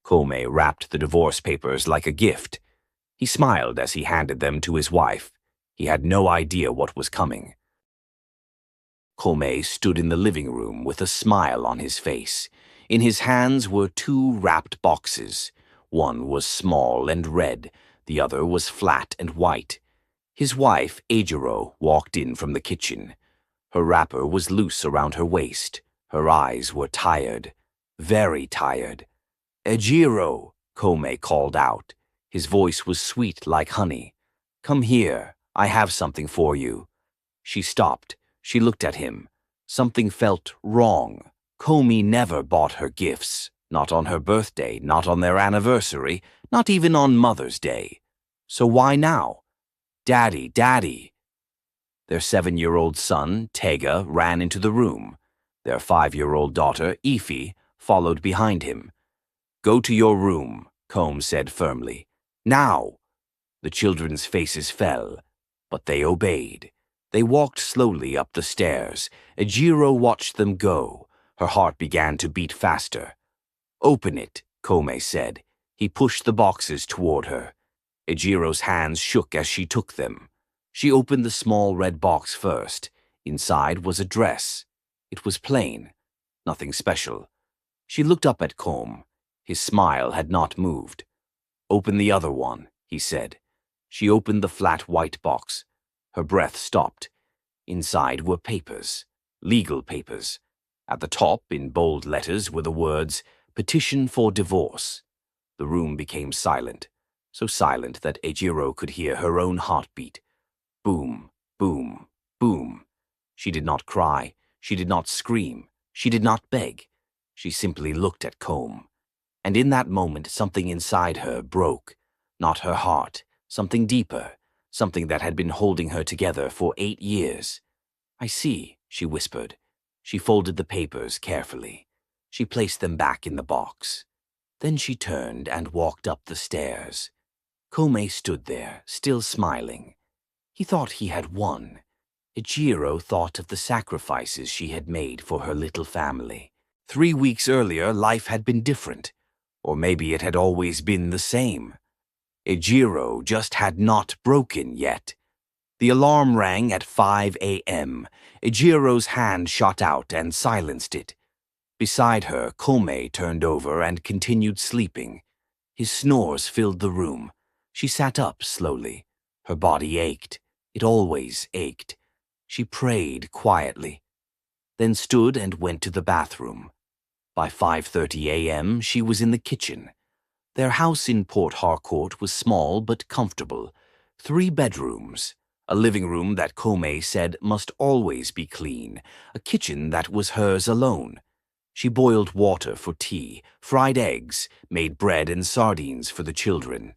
Kome wrapped the divorce papers like a gift. He smiled as he handed them to his wife. He had no idea what was coming. Kome stood in the living room with a smile on his face. In his hands were two wrapped boxes. One was small and red, the other was flat and white. His wife, Ajiro, walked in from the kitchen. Her wrapper was loose around her waist. Her eyes were tired, very tired. "Ajiro," Kome called out. His voice was sweet like honey. "Come here, I have something for you." She stopped. She looked at him. Something felt wrong. Kome never bought her gifts. Not on her birthday, not on their anniversary, not even on Mother's Day. So why now? "Daddy, Daddy." Their 7-year-old son, Tega, ran into the room. Their 5-year-old daughter, Ify, followed behind him. "Go to your room," Kome said firmly. "Now!" The children's faces fell, but they obeyed. They walked slowly up the stairs. Ajiro watched them go. Her heart began to beat faster. "Open it," Kome said. He pushed the boxes toward her. Ajiro's hands shook as she took them. She opened the small red box first. Inside was a dress. It was plain, nothing special. She looked up at Kome. His smile had not moved. "Open the other one," he said. She opened the flat white box. Her breath stopped. Inside were papers, legal papers. At the top, in bold letters, were the words, "Petition for divorce." The room became silent, so silent that Ajiro could hear her own heartbeat. Boom, boom, boom. She did not cry. She did not scream. She did not beg. She simply looked at Kome. And in that moment, something inside her broke. Not her heart, something deeper, something that had been holding her together for 8 years. "I see," she whispered. She folded the papers carefully. She placed them back in the box. Then she turned and walked up the stairs. Kome stood there, still smiling. He thought he had won. Ajiro thought of the sacrifices she had made for her little family. 3 weeks earlier, life had been different. Or maybe it had always been the same. Ajiro just had not broken yet. The alarm rang at 5 a.m. Ajiro's hand shot out and silenced it. Beside her, Kome turned over and continued sleeping. His snores filled the room. She sat up slowly. Her body ached. It always ached. She prayed quietly, then stood and went to the bathroom. By 5:30 a.m., she was in the kitchen. Their house in Port Harcourt was small but comfortable. 3 bedrooms, a living room that Kome said must always be clean, a kitchen that was hers alone. She boiled water for tea, fried eggs, made bread and sardines for the children.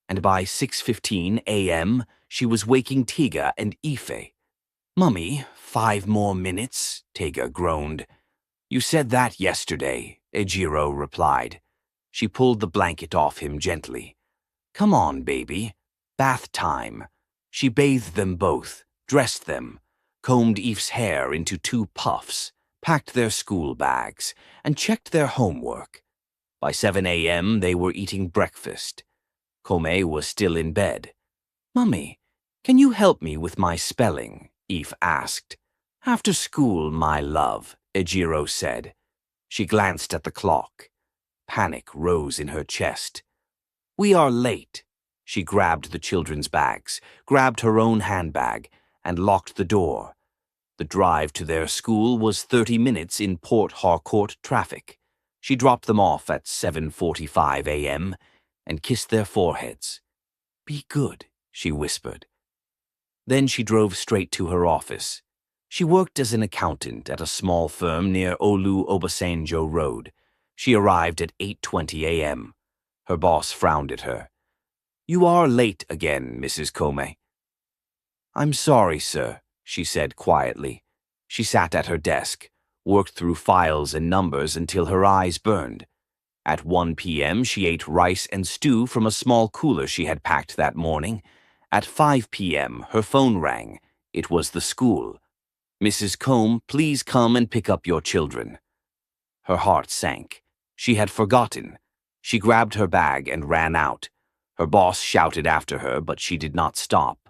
And by 6:15 a.m., she was waking Tega and Ify. "Mummy, 5 more minutes," Tega groaned. "You said that yesterday," Ajiro replied. She pulled the blanket off him gently. "Come on, baby. Bath time." She bathed them both, dressed them, combed If's hair into 2 puffs, packed their school bags, and checked their homework. By 7 a.m., they were eating breakfast. Kome was still in bed. "Mummy, can you help me with my spelling?" If asked. "After school, my love," Ajiro said. She glanced at the clock. Panic rose in her chest. "We are late." She grabbed the children's bags, grabbed her own handbag, and locked the door. The drive to their school was 30 minutes in Port Harcourt traffic. She dropped them off at 7:45 a.m. and kissed their foreheads. "Be good," she whispered. Then she drove straight to her office. She worked as an accountant at a small firm near Olu Obasanjo Road. She arrived at 8:20 a.m. Her boss frowned at her. "You are late again, Mrs. Kome." "I'm sorry, sir," she said quietly. She sat at her desk, worked through files and numbers until her eyes burned. At 1 p.m., she ate rice and stew from a small cooler she had packed that morning. At 5 p.m., her phone rang. It was the school. "Mrs. Kome, please come and pick up your children." Her heart sank. She had forgotten. She grabbed her bag and ran out. Her boss shouted after her, but she did not stop.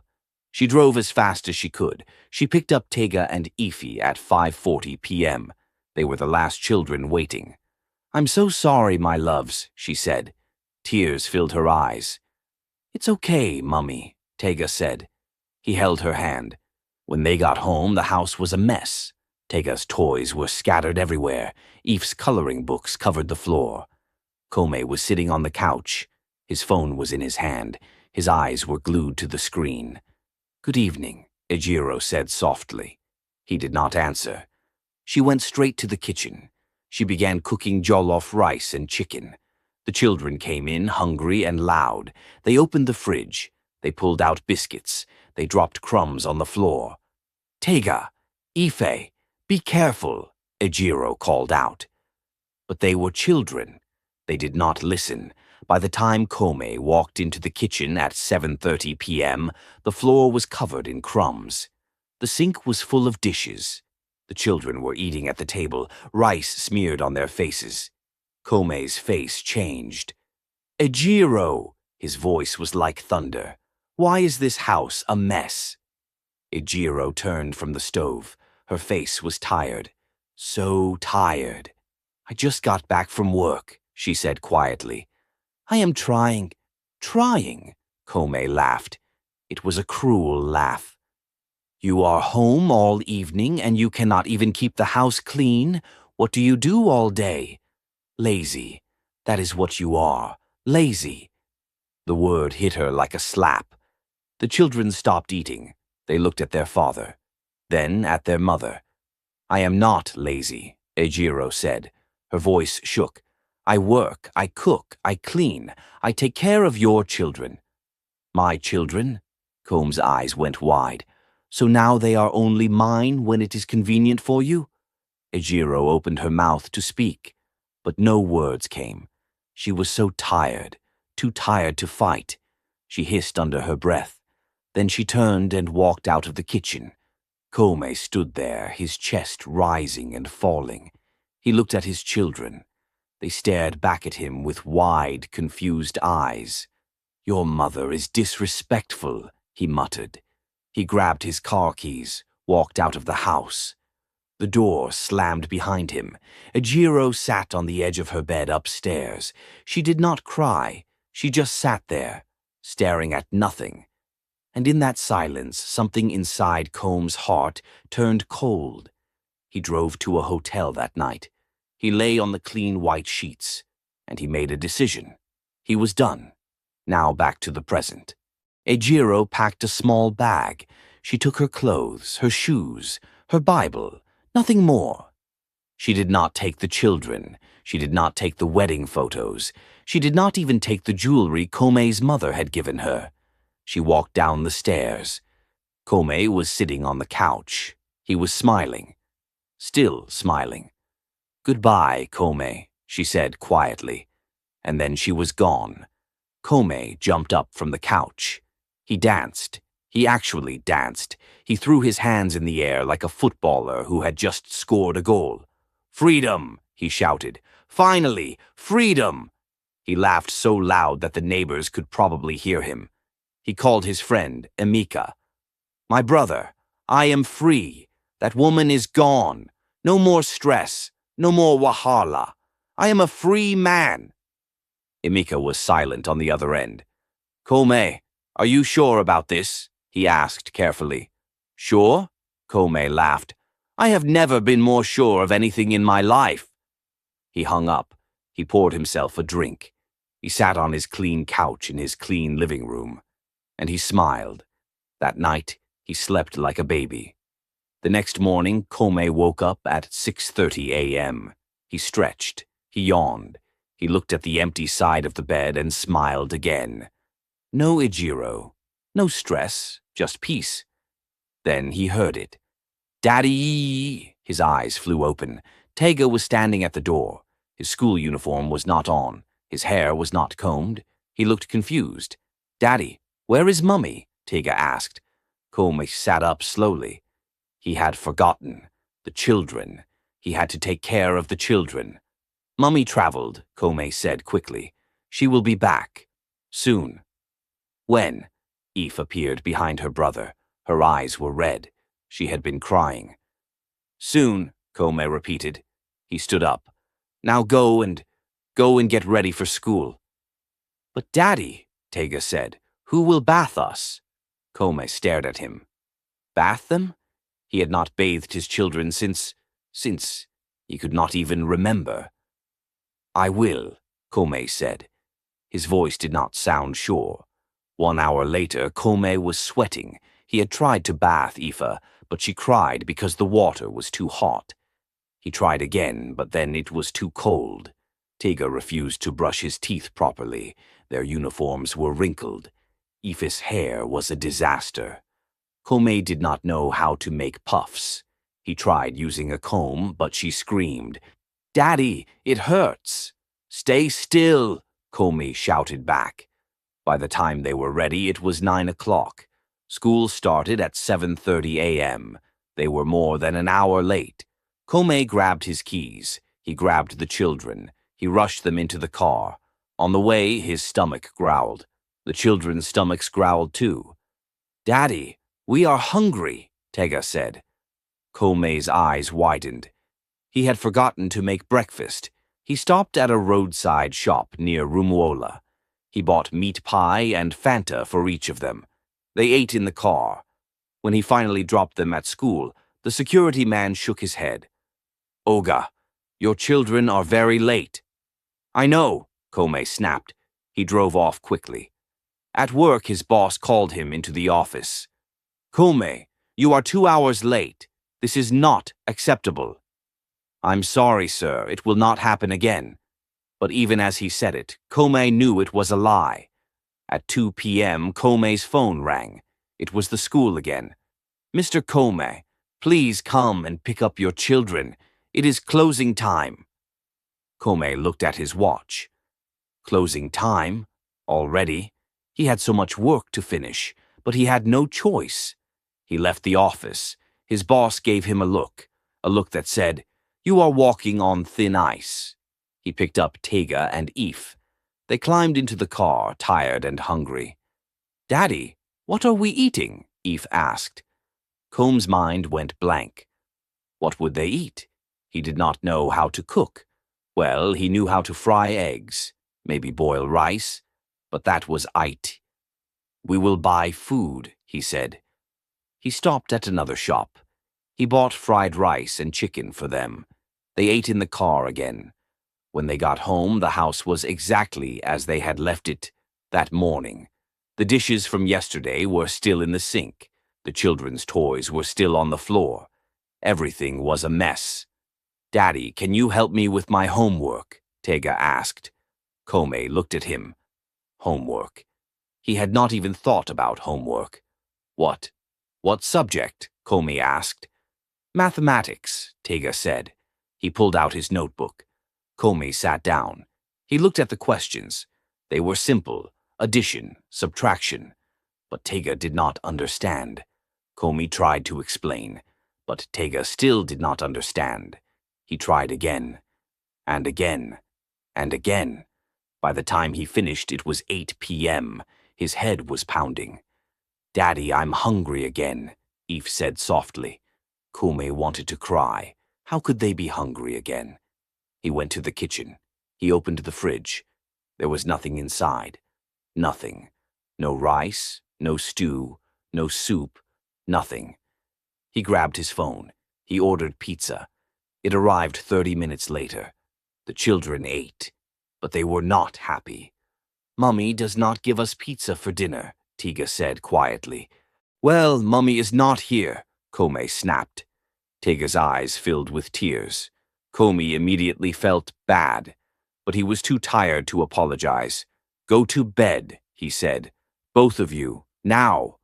She drove as fast as she could. She picked up Tega and Ify at 5:40 p.m. They were the last children waiting. "I'm so sorry, my loves," she said. Tears filled her eyes. "It's okay, Mummy," Tega said. He held her hand. When they got home, the house was a mess. Tega's toys were scattered everywhere. If's coloring books covered the floor. Kome was sitting on the couch. His phone was in his hand. His eyes were glued to the screen. "Good evening," Ajiro said softly. He did not answer. She went straight to the kitchen. She began cooking jollof rice and chicken. The children came in, hungry and loud. They opened the fridge. They pulled out biscuits. They dropped crumbs on the floor. "Tega, Ife, be careful," Ajiro called out. But they were children. They did not listen. By the time Kome walked into the kitchen at 7:30 p.m., the floor was covered in crumbs. The sink was full of dishes. The children were eating at the table, rice smeared on their faces. Kome's face changed. "Ajiro!" His voice was like thunder. "Why is this house a mess?" Ajiro turned from the stove. Her face was tired. So tired. "I just got back from work," she said quietly. "I am trying." "Trying?" Kome laughed. It was a cruel laugh. "You are home all evening and you cannot even keep the house clean? What do you do all day?" "Lazy. That is what you are. Lazy." The word hit her like a slap. The children stopped eating. They looked at their father, then at their mother. "I am not lazy," Ajiro said. Her voice shook. "I work, I cook, I clean. I take care of your children." "My children?" Comb's eyes went wide. "So now they are only mine when it is convenient for you?" Ajiro opened her mouth to speak, but no words came. She was so tired, too tired to fight. She hissed under her breath. Then she turned and walked out of the kitchen. Kome stood there, his chest rising and falling. He looked at his children. They stared back at him with wide, confused eyes. "Your mother is disrespectful," he muttered. He grabbed his car keys, walked out of the house. The door slammed behind him. Ajiro sat on the edge of her bed upstairs. She did not cry. She just sat there, staring at nothing. And in that silence, something inside Comb's heart turned cold. He drove to a hotel that night. He lay on the clean white sheets, and he made a decision. He was done. Now back to the present. Ajiro packed a small bag. She took her clothes, her shoes, her Bible, nothing more. She did not take the children. She did not take the wedding photos. She did not even take the jewelry Kome's mother had given her. She walked down the stairs. Kome was sitting on the couch. He was smiling. Still smiling. "Goodbye, Kome," she said quietly. And then she was gone. Kome jumped up from the couch. He danced. He actually danced. He threw his hands in the air like a footballer who had just scored a goal. "Freedom!" he shouted. "Finally, freedom!" He laughed so loud that the neighbors could probably hear him. He called his friend, Emika. "My brother, I am free. That woman is gone. No more stress. No more wahala. I am a free man." Emika was silent on the other end. "Kome, are you sure about this?" he asked carefully. "Sure?" Kome laughed. "I have never been more sure of anything in my life." He hung up. He poured himself a drink. He sat on his clean couch in his clean living room. And he smiled. That night, he slept like a baby. The next morning, Kome woke up at 6:30 a.m. He stretched. He yawned. He looked at the empty side of the bed and smiled again. No Ajiro. No stress. Just peace. Then he heard it. "Daddy!" His eyes flew open. Tega was standing at the door. His school uniform was not on. His hair was not combed. He looked confused. "Daddy, where is Mummy?" Tega asked. Kome sat up slowly. He had forgotten. The children. He had to take care of the children. "Mummy traveled," Kome said quickly. She will be back. Soon. When? Eve appeared behind her brother. Her eyes were red. She had been crying. Soon, Kome repeated. He stood up. Now go and get ready for school. But Daddy, Tega said, who will bath us? Kome stared at him. Bath them? He had not bathed his children since he could not even remember. I will, Kome said. His voice did not sound sure. 1 hour later, Kome was sweating. He had tried to bath Aoife, but she cried because the water was too hot. He tried again, but then it was too cold. Tega refused to brush his teeth properly. Their uniforms were wrinkled. Aoife's hair was a disaster. Kome did not know how to make puffs. He tried using a comb, but she screamed, Daddy, it hurts. Stay still, Kome shouted back. By the time they were ready, it was 9 o'clock. School started at 7:30 a.m. They were more than an hour late. Kome grabbed his keys. He grabbed the children. He rushed them into the car. On the way, his stomach growled. The children's stomachs growled too. Daddy, we are hungry, Tega said. Kome's eyes widened. He had forgotten to make breakfast. He stopped at a roadside shop near Rumuola. He bought meat pie and Fanta for each of them. They ate in the car. When he finally dropped them at school, the security man shook his head. Oga, your children are very late. I know, Kome snapped. He drove off quickly. At work, his boss called him into the office. Kome, you are 2 hours late. This is not acceptable. I'm sorry, sir. It will not happen again. But even as he said it, Kome knew it was a lie. At 2 p.m., Kome's phone rang. It was the school again. Mr. Kome, please come and pick up your children. It is closing time. Kome looked at his watch. Closing time? Already? He had so much work to finish, but he had no choice. He left the office. His boss gave him a look that said, You are walking on thin ice. He picked up Tega and Eve. They climbed into the car, tired and hungry. Daddy, what are we eating? Eve asked. Comb's mind went blank. What would they eat? He did not know how to cook. Well, he knew how to fry eggs, maybe boil rice, but that was it. We will buy food, he said. He stopped at another shop. He bought fried rice and chicken for them. They ate in the car again. When they got home, the house was exactly as they had left it that morning. The dishes from yesterday were still in the sink. The children's toys were still on the floor. Everything was a mess. Daddy, can you help me with my homework? Tega asked. Kome looked at him. Homework. He had not even thought about homework. What subject? Kome asked. Mathematics, Tega said. He pulled out his notebook. Kome sat down. He looked at the questions. They were simple, addition, subtraction. But Tega did not understand. Kome tried to explain, but Tega still did not understand. He tried again, and again, and again. By the time he finished, it was 8 p.m. His head was pounding. Daddy, I'm hungry again, Eve said softly. Kome wanted to cry. How could they be hungry again? He went to the kitchen. He opened the fridge. There was nothing inside. Nothing. No rice, no stew, no soup, nothing. He grabbed his phone. He ordered pizza. It arrived 30 minutes later. The children ate, but they were not happy. Mummy does not give us pizza for dinner, Tega said quietly. Well, Mummy is not here, Kome snapped. Tega's eyes filled with tears. Kome immediately felt bad, but he was too tired to apologize. Go to bed, he said. Both of you, now.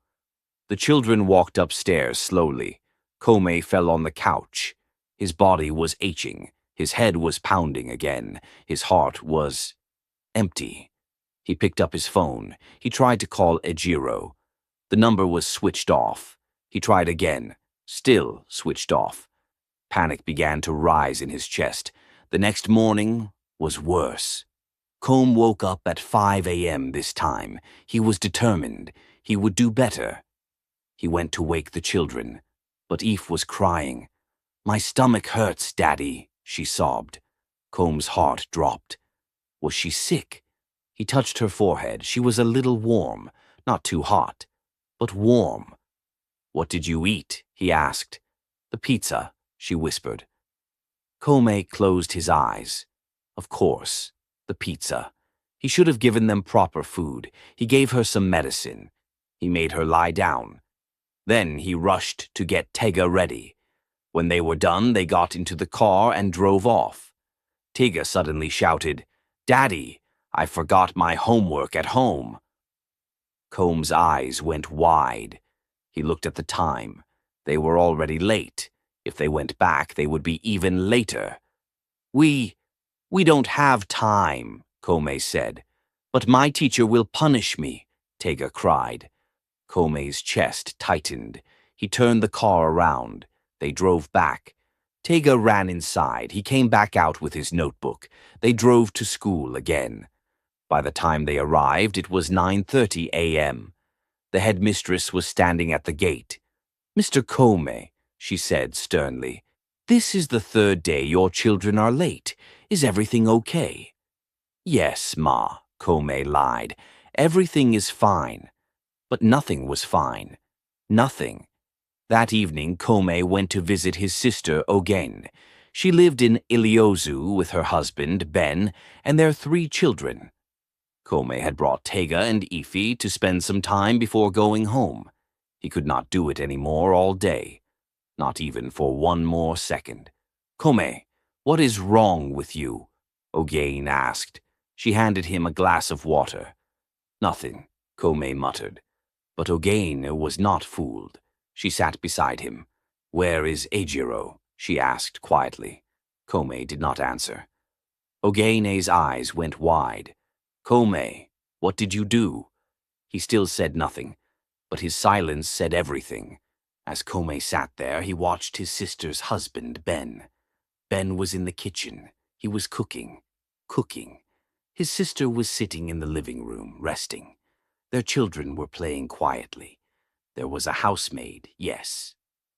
The children walked upstairs slowly. Kome fell on the couch. His body was aching. His head was pounding again. His heart was empty. He picked up his phone. He tried to call Ajiro. The number was switched off. He tried again. Still switched off. Panic began to rise in his chest. The next morning was worse. Kome woke up at 5 a.m. this time. He was determined. He would do better. He went to wake the children, but Eve was crying. "My stomach hurts, Daddy," she sobbed. Comb's heart dropped. Was she sick? He touched her forehead. She was a little warm, not too hot, but warm. "What did you eat?" he asked. "The pizza," she whispered. Kome closed his eyes. Of course, the pizza. He should have given them proper food. He gave her some medicine. He made her lie down. Then he rushed to get Tega ready. When they were done, they got into the car and drove off. Tega suddenly shouted, "Daddy, I forgot my homework at home." Comb's eyes went wide. He looked at the time. They were already late. If they went back, they would be even later. We don't have time," Kome said. "But my teacher will punish me," Tega cried. Kome's chest tightened. He turned the car around. They drove back. Tega ran inside. He came back out with his notebook. They drove to school again. By the time they arrived, it was 9:30 a.m. The headmistress was standing at the gate. "Mr. Kome," she said sternly, "this is the third day your children are late. Is everything okay?" "Yes, Ma," Kome lied. "Everything is fine." But nothing was fine. Nothing. That evening, Kome went to visit his sister Ogen. She lived in Iliozu with her husband, Ben, and their 3 children. Kome had brought Tega and Ify to spend some time before going home. He could not do it any more all day. Not even for one more second. "Kome, what is wrong with you?" Ogen asked. She handed him a glass of water. "Nothing," Kome muttered. But Ogen was not fooled. She sat beside him. "Where is Ajiro?" she asked quietly. Kome did not answer. Ogene's eyes went wide. "Kome, what did you do?" He still said nothing, but his silence said everything. As Kome sat there, he watched his sister's husband, Ben. Ben was in the kitchen. He was cooking. His sister was sitting in the living room, resting. Their children were playing quietly. There was a housemaid, yes,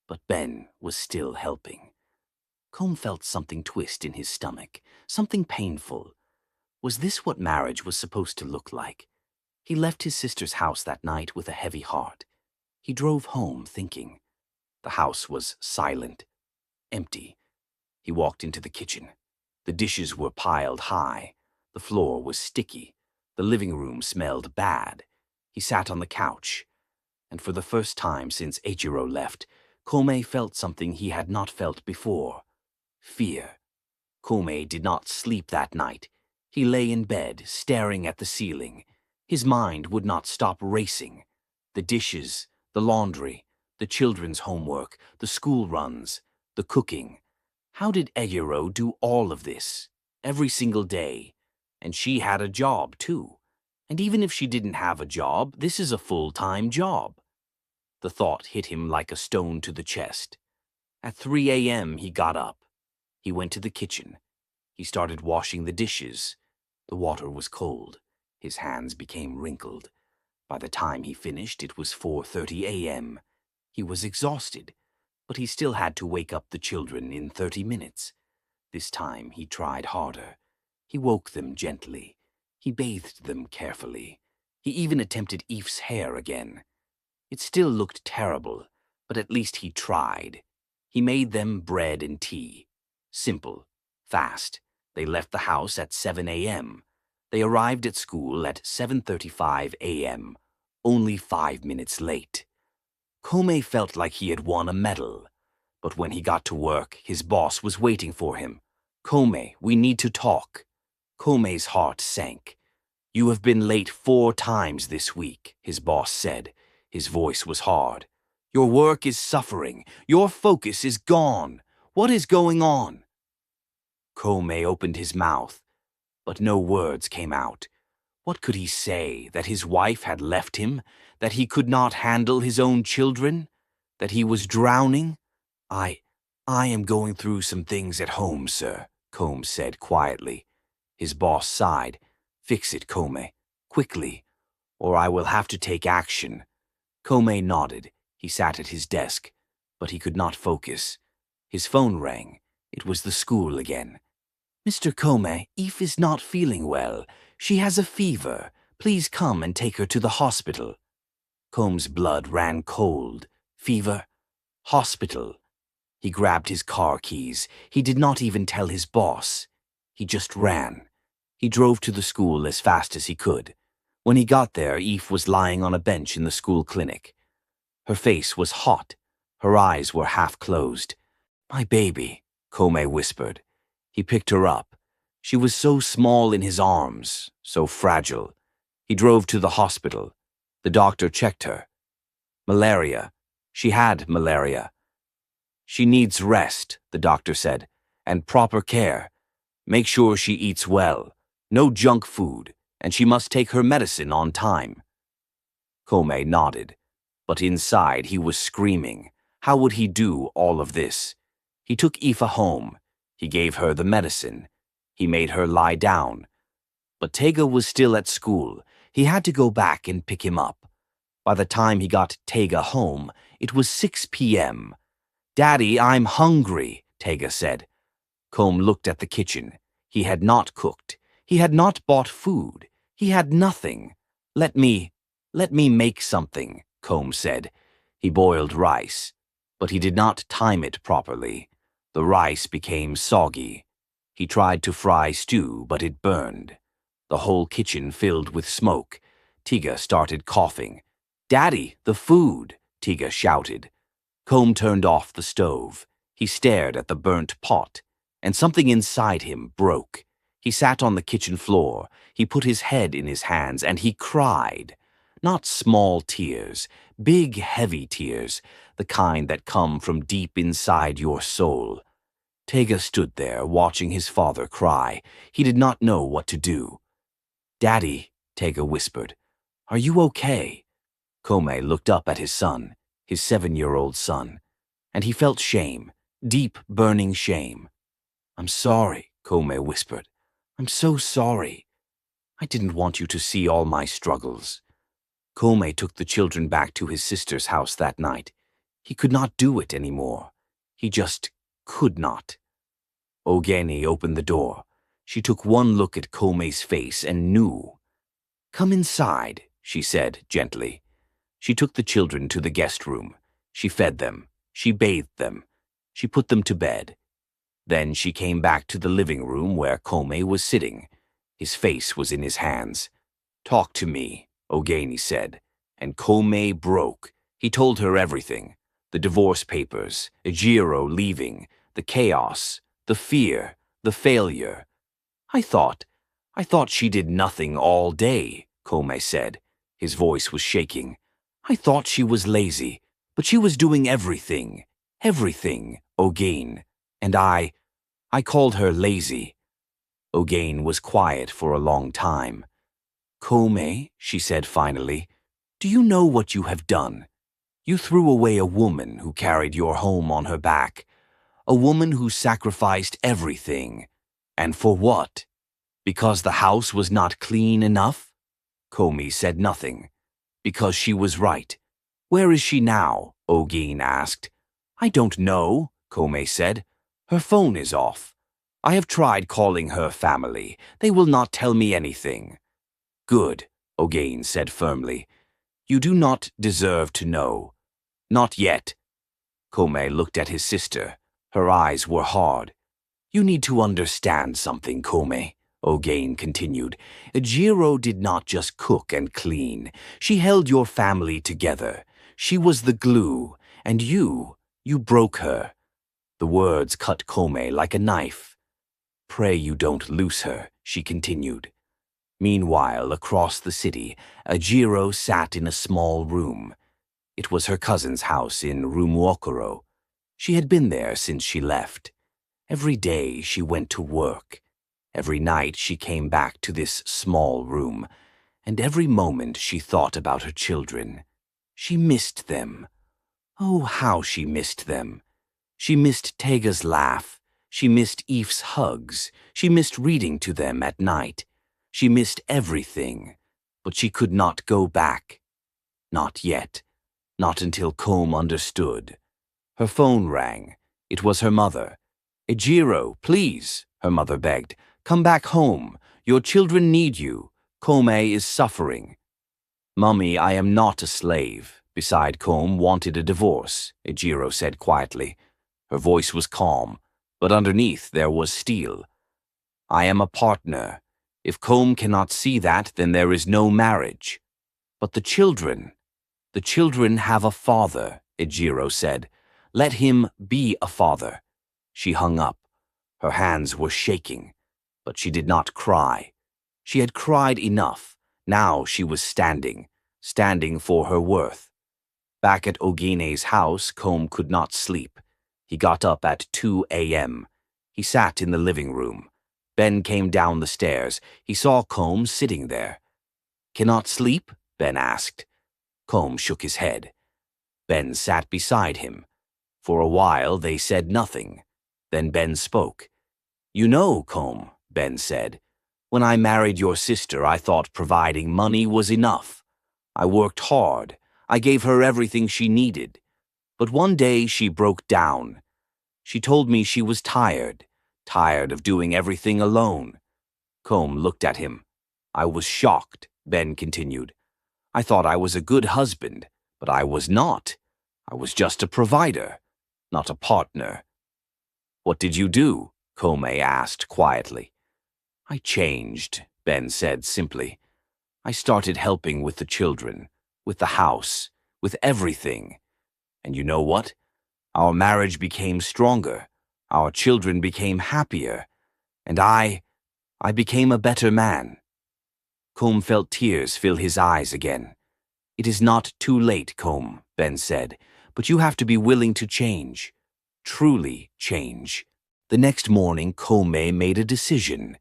but Ben was still helping. Kome felt something twist in his stomach, something painful. Was this what marriage was supposed to look like? He left his sister's house that night with a heavy heart. He drove home thinking. The house was silent, empty. He walked into the kitchen. The dishes were piled high. The floor was sticky. The living room smelled bad. He sat on the couch. And for the first time since Ajiro left, Kome felt something he had not felt before. Fear. Kome did not sleep that night. He lay in bed, staring at the ceiling. His mind would not stop racing. The dishes, the laundry, the children's homework, the school runs, the cooking. How did Ajiro do all of this, every single day? And she had a job, too. And even if she didn't have a job, this is a full-time job. The thought hit him like a stone to the chest. At 3 a.m. he got up. He went to the kitchen. He started washing the dishes. The water was cold. His hands became wrinkled. By the time he finished, it was 4:30 a.m. He was exhausted, but he still had to wake up the children in 30 minutes. This time he tried harder. He woke them gently. He bathed them carefully. He even attempted Eve's hair again. It still looked terrible, but at least he tried. He made them bread and tea. Simple, fast. They left the house at 7 a.m. They arrived at school at 7:35 a.m., only 5 minutes late. Kome felt like he had won a medal. But when he got to work, his boss was waiting for him. "Kome, we need to talk." Kome's heart sank. "You have been late 4 times this week," his boss said. His voice was hard. "Your work is suffering. Your focus is gone. What is going on?" Kome opened his mouth, but no words came out. What could he say? That his wife had left him? That he could not handle his own children? That he was drowning? I am going through some things at home, sir," Kome said quietly. His boss sighed. Fix it, Kome. Quickly, or I will have to take action. Kome nodded. He sat at his desk, but he could not focus. His phone rang. It was the school again. Mr. Kome, Eve is not feeling well. She has a fever. Please come and take her to the hospital. Comb's blood ran cold. Fever? Hospital. He grabbed his car keys. He did not even tell his boss. He just ran. He drove to the school as fast as he could. When he got there, Eve was lying on a bench in the school clinic. Her face was hot. Her eyes were half closed. My baby, Kome whispered. He picked her up. She was so small in his arms, so fragile. He drove to the hospital. The doctor checked her. Malaria. She had malaria. She needs rest, the doctor said, and proper care. Make sure she eats well. No junk food, and she must take her medicine on time. Kome nodded, but inside he was screaming. How would he do all of this? He took Aoife home. He gave her the medicine. He made her lie down. But Tega was still at school. He had to go back and pick him up. By the time he got Tega home, it was 6 p.m. Daddy, I'm hungry, Tega said. Kome looked at the kitchen. He had not cooked. He had not bought food. He had nothing. Let me make something, Kome said. He boiled rice, but he did not time it properly. The rice became soggy. He tried to fry stew, but it burned. The whole kitchen filled with smoke. Tega started coughing. Daddy, the food, Tega shouted. Kome turned off the stove. He stared at the burnt pot, and something inside him broke. He sat on the kitchen floor. He put his head in his hands, and he cried. Not small tears, big, heavy tears, the kind that come from deep inside your soul. Tega stood there, watching his father cry. He did not know what to do. Daddy, Tega whispered, are you okay? Kome looked up at his son, his 7-year-old son, and he felt shame, deep, burning shame. I'm sorry, Kome whispered. I'm so sorry. I didn't want you to see all my struggles. Kome took the children back to his sister's house that night. He could not do it anymore. He just could not. Ogeni opened the door. She took one look at Kome's face and knew. Come inside, she said gently. She took the children to the guest room. She fed them. She bathed them. She put them to bed. Then she came back to the living room where Kome was sitting. His face was in his hands. Talk to me, Ogeni said, and Kome broke. He told her everything. The divorce papers, Ajiro leaving, the chaos, the fear, the failure. I thought she did nothing all day, Kome said. His voice was shaking. I thought she was lazy, but she was doing everything, Ogane. And I called her lazy. Ogane was quiet for a long time. Kome, she said finally, do you know what you have done? You threw away a woman who carried your home on her back, a woman who sacrificed everything. And for what? Because the house was not clean enough? Kome said nothing. Because she was right. Where is she now? Ogane asked. I don't know, Kome said. Her phone is off. I have tried calling her family. They will not tell me anything. Good, Ogane said firmly. You do not deserve to know. Not yet. Kome looked at his sister. Her eyes were hard. You need to understand something, Kome, Ogane continued. Ajiro did not just cook and clean. She held your family together. She was the glue, and you broke her. The words cut Kome like a knife. Pray you don't lose her, she continued. Meanwhile, across the city, Ajiro sat in a small room. It was her cousin's house in Rumuokoro. She had been there since she left. Every day she went to work. Every night she came back to this small room, and every moment she thought about her children. She missed them. Oh, how she missed them. She missed Tega's laugh. She missed Eve's hugs. She missed reading to them at night. She missed everything, but she could not go back. Not yet. Not until Kome understood. Her phone rang. It was her mother. "Ajiro, please," her mother begged. "Come back home. Your children need you. Kome is suffering." "Mummy, I am not a slave. Beside, Kome wanted a divorce," Ajiro said quietly. Her voice was calm, but underneath there was steel. "I am a partner. If Kome cannot see that, then there is no marriage." "But the children have a father," Ajiro said. "Let him be a father." She hung up. Her hands were shaking, but she did not cry. She had cried enough. Now she was standing for her worth. Back at Ogine's house, Kome could not sleep. He got up at 2 a.m. He sat in the living room. Ben came down the stairs. He saw Kome sitting there. "Cannot sleep?" Ben asked. Kome shook his head. Ben sat beside him. For a while they said nothing. Then Ben spoke. "You know, Kome," Ben said, "when I married your sister, I thought providing money was enough. I worked hard. I gave her everything she needed. But one day she broke down. She told me she was tired of doing everything alone." Kome looked at him. "I was shocked," Ben continued. "I thought I was a good husband, but I was not. I was just a provider, not a partner." "What did you do?" Kome asked quietly. "I changed," Ben said simply. "I started helping with the children, with the house, with everything. And you know what? Our marriage became stronger. Our children became happier. And I became a better man." Kome felt tears fill his eyes again. "It is not too late, Kome," Ben said, "but you have to be willing to change. Truly change." The next morning, Kome made a decision.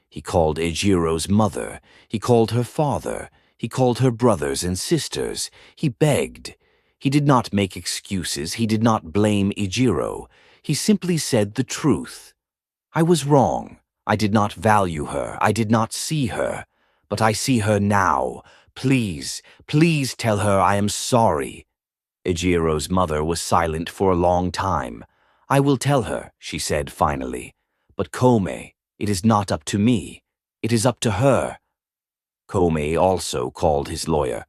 He called Ejiro's mother. He called her father. He called her brothers and sisters. He begged. He did not make excuses. He did not blame Ajiro. He simply said the truth. "I was wrong. I did not value her. I did not see her. But I see her now. Please, please tell her I am sorry." Ejiro's mother was silent for a long time. "I will tell her," she said finally. "But Kome, it is not up to me. It is up to her." Kome also called his lawyer.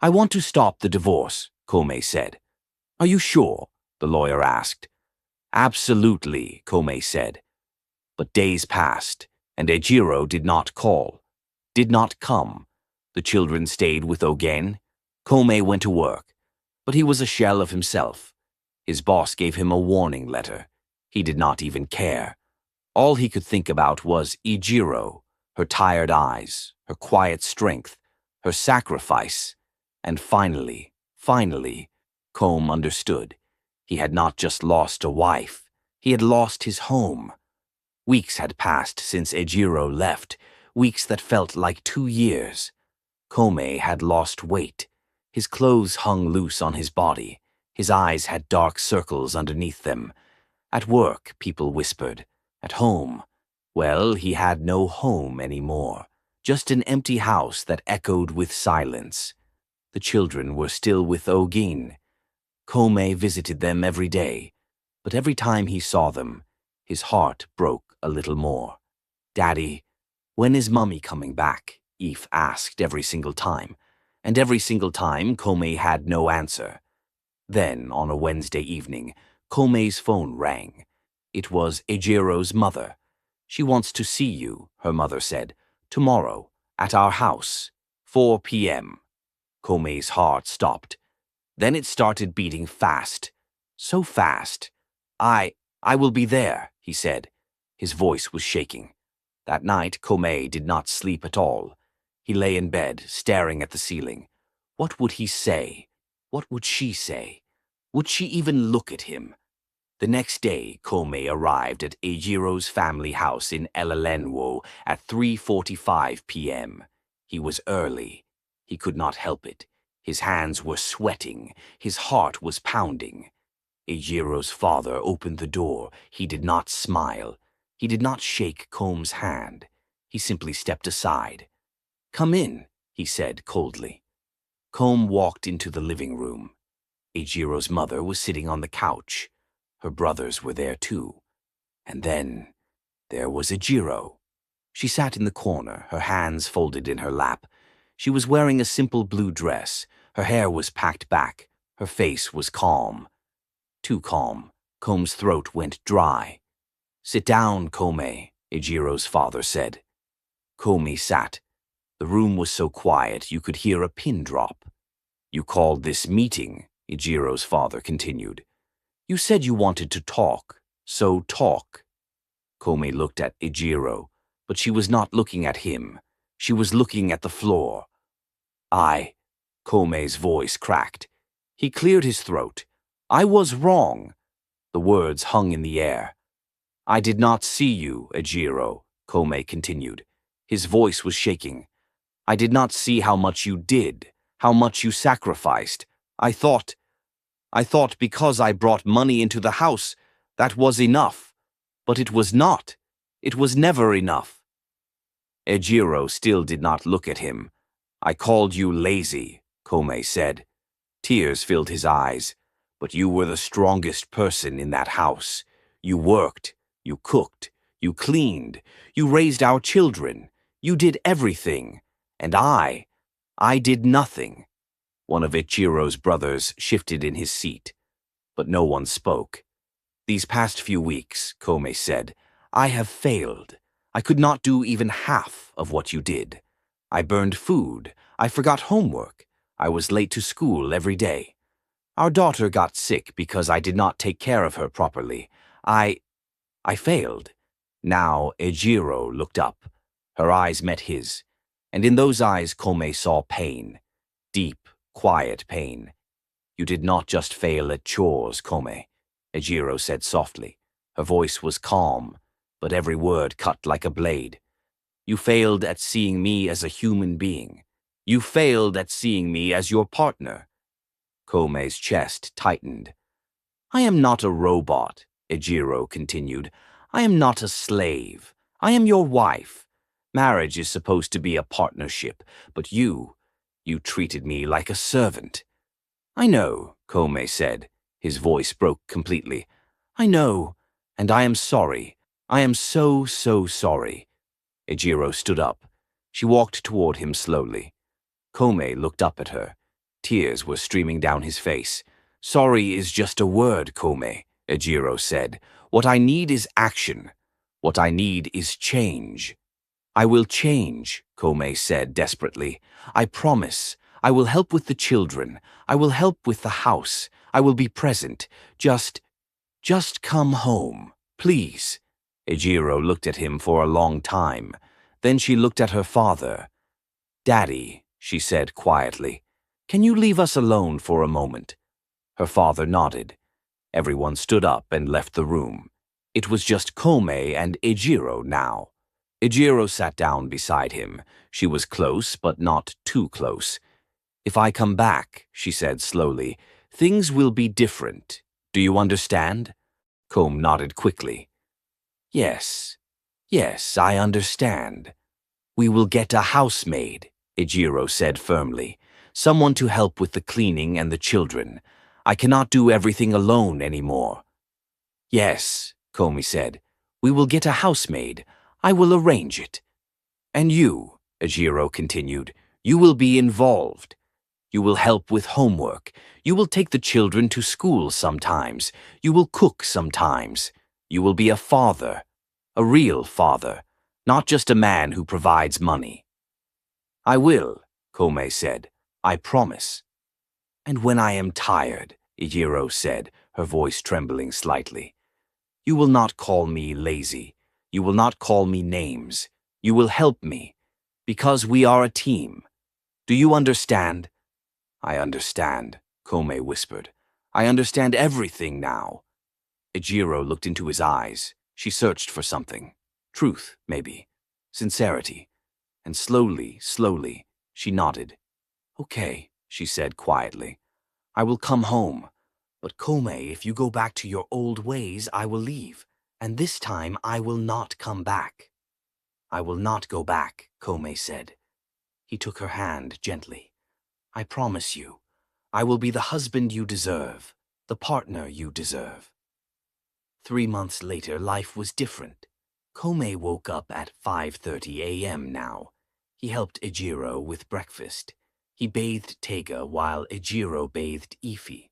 "I want to stop the divorce," Kome said. "Are you sure?" the lawyer asked. "Absolutely," Kome said. But days passed, and Ajiro did not call, did not come. The children stayed with Ogen. Kome went to work, but he was a shell of himself. His boss gave him a warning letter. He did not even care. All he could think about was Ajiro, her tired eyes, her quiet strength, her sacrifice. And finally, Kome understood. He had not just lost a wife. He had lost his home. Weeks had passed since Ajiro left, weeks that felt like 2 years. Kome had lost weight. His clothes hung loose on his body. His eyes had dark circles underneath them. At work, people whispered. At home, well, he had no home anymore. Just an empty house that echoed with silence. The children were still with Ogin. Kome visited them every day, but every time he saw them, his heart broke a little more. "Daddy, when is Mummy coming back?" Eve asked every single time, and every single time Kome had no answer. Then, on a Wednesday evening, Kome's phone rang. It was Ejiro's mother. "She wants to see you," her mother said. "Tomorrow, at our house, 4 p.m. Kome's heart stopped. Then it started beating fast. So fast. I will be there," he said. His voice was shaking. That night, Kome did not sleep at all. He lay in bed, staring at the ceiling. What would he say? What would she say? Would she even look at him? The next day, Kome arrived at Ejiro's family house in Elelenwo at 3:45 p.m. He was early. He could not help it. His hands were sweating. His heart was pounding. Ejiro's father opened the door. He did not smile. He did not shake Kome's hand. He simply stepped aside. "Come in," he said coldly. Kome walked into the living room. Ajiro's mother was sitting on the couch. Her brothers were there too. And then there was Ajiro. She sat in the corner, her hands folded in her lap. She was wearing a simple blue dress. Her hair was packed back. Her face was calm. Too calm. Kome's throat went dry. "Sit down, Kome," Ajiro's father said. Kome sat. The room was so quiet you could hear a pin drop. "You called this meeting," Ajiro's father continued. "You said you wanted to talk, so talk." Kome looked at Ajiro, but she was not looking at him. She was looking at the floor. Kome's voice cracked. He cleared his throat. "I was wrong." The words hung in the air. "I did not see you, Ajiro," Kome continued. His voice was shaking. "I did not see how much you did, how much you sacrificed. I thought because I brought money into the house, that was enough. But it was not. It was never enough." Ajiro still did not look at him. "I called you lazy," Kome said. Tears filled his eyes. "But you were the strongest person in that house. You worked, you cooked, you cleaned, you raised our children. You did everything. And I did nothing." One of Ichiro's brothers shifted in his seat, but no one spoke. "These past few weeks," Kome said, "I have failed. I could not do even half of what you did. I burned food. I forgot homework. I was late to school every day. Our daughter got sick because I did not take care of her properly. I failed." Now Ajiro looked up. Her eyes met his, and in those eyes Kome saw pain. Deep, quiet pain. "You did not just fail at chores, Kome," Ajiro said softly. Her voice was calm, but every word cut like a blade. "You failed at seeing me as a human being. You failed at seeing me as your partner." Kome's chest tightened. "I am not a robot," Ajiro continued. "I am not a slave. I am your wife. Marriage is supposed to be a partnership, but you treated me like a servant." "I know," Kome said. His voice broke completely. "I know, and I am sorry. I am so, so sorry." Ajiro stood up. She walked toward him slowly. Kome looked up at her. Tears were streaming down his face. "Sorry is just a word, Kome," Ajiro said. "What I need is action. What I need is change." "I will change," Kome said desperately. "I promise. I will help with the children. I will help with the house. I will be present. Just come home, please." Ajiro looked at him for a long time. Then she looked at her father. "Daddy," she said quietly, "can you leave us alone for a moment?" Her father nodded. Everyone stood up and left the room. It was just Kome and Ajiro now. Ajiro sat down beside him. She was close, but not too close. "If I come back," she said slowly, "things will be different. Do you understand?" Kome nodded quickly. Yes, I understand." "We will get a housemaid," Ajiro said firmly. "Someone to help with the cleaning and the children. I cannot do everything alone anymore." "Yes," Kome said. "We will get a housemaid. I will arrange it." "And you," Ajiro continued, "you will be involved. You will help with homework. You will take the children to school sometimes. You will cook sometimes. You will be a father, a real father, not just a man who provides money." "I will," Kome said. "I promise." "And when I am tired," Ajiro said, her voice trembling slightly, "you will not call me lazy. You will not call me names. You will help me, because we are a team. Do you understand?" "I understand," Kome whispered. "I understand everything now." Ajiro looked into his eyes. She searched for something. Truth, maybe. Sincerity. And slowly, she nodded. "Okay," she said quietly. "I will come home. But Kome, if you go back to your old ways, I will leave. And this time I will not come back." "I will not go back," Kome said. He took her hand gently. I promise you, I will be the husband you deserve, the partner you deserve. 3 months later, life was different. Kome woke up at 5:30 a.m. now. He helped Ajiro with breakfast. He bathed Tega while Ajiro bathed Ify.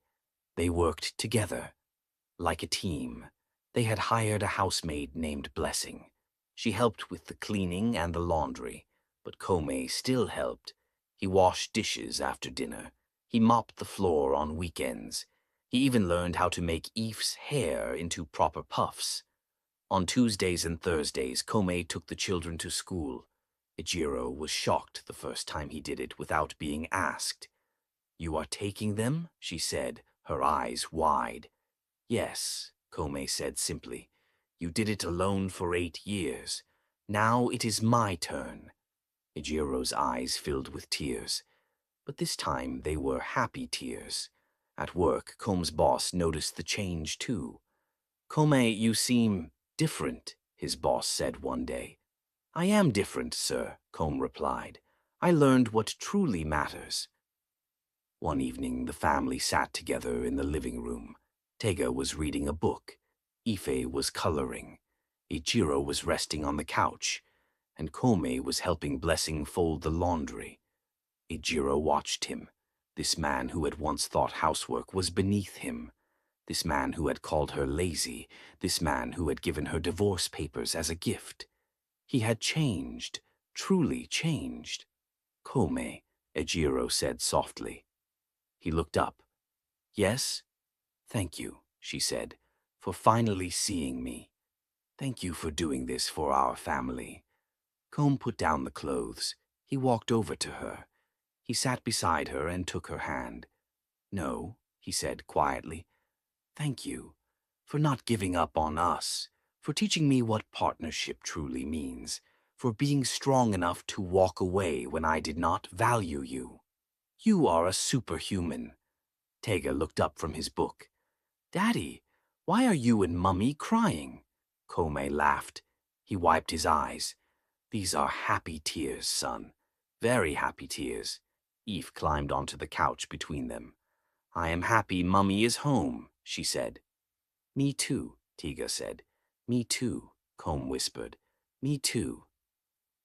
They worked together, like a team. They had hired a housemaid named Blessing. She helped with the cleaning and the laundry, but Kome still helped. He washed dishes after dinner. He mopped the floor on weekends. He even learned how to make If's hair into proper puffs. On Tuesdays and Thursdays, Kome took the children to school. Ajiro was shocked the first time he did it without being asked. You are taking them? She said, her eyes wide. Yes, Kome said simply. You did it alone for 8 years. Now it is my turn. Ejiro's eyes filled with tears. But this time they were happy tears. At work, Kome's boss noticed the change too. Kome, you seem different, his boss said one day. I am different, sir, Kome replied. I learned what truly matters. One evening, the family sat together in the living room. Tega was reading a book. Ife was coloring. Ajiro was resting on the couch, and Kome was helping Blessing fold the laundry. Ajiro watched him. This man who had once thought housework was beneath him. This man who had called her lazy. This man who had given her divorce papers as a gift. He had changed, truly changed. Kome, Ajiro said softly. He looked up. Yes? Thank you, she said, for finally seeing me. Thank you for doing this for our family. Kome put down the clothes. He walked over to her. He sat beside her and took her hand. No, he said quietly. Thank you for not giving up on us, for teaching me what partnership truly means, for being strong enough to walk away when I did not value you. You are a superhuman. Tega looked up from his book. Daddy, why are you and Mummy crying? Kome laughed. He wiped his eyes. These are happy tears, son. Very happy tears. Eve climbed onto the couch between them. I am happy Mummy is home, she said. Me too, Tega said. Me too, Kome whispered. Me too.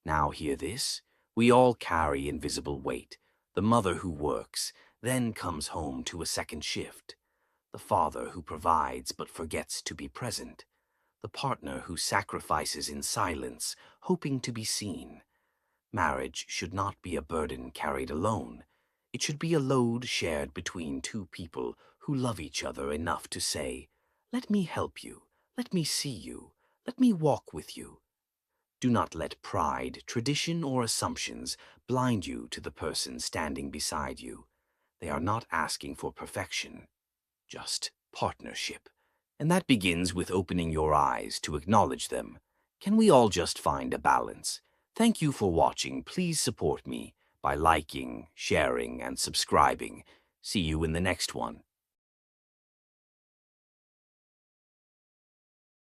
Now hear this. We all carry invisible weight. The mother who works, then comes home to a second shift. The father who provides but forgets to be present. The partner who sacrifices in silence, hoping to be seen. Marriage should not be a burden carried alone. It should be a load shared between two people who love each other enough to say, let me help you, let me see you, let me walk with you. Do not let pride, tradition, or assumptions blind you to the person standing beside you. They are not asking for perfection, just partnership. And that begins with opening your eyes to acknowledge them. Can we all just find a balance? Thank you for watching. Please support me by liking, sharing, and subscribing. See you in the next one.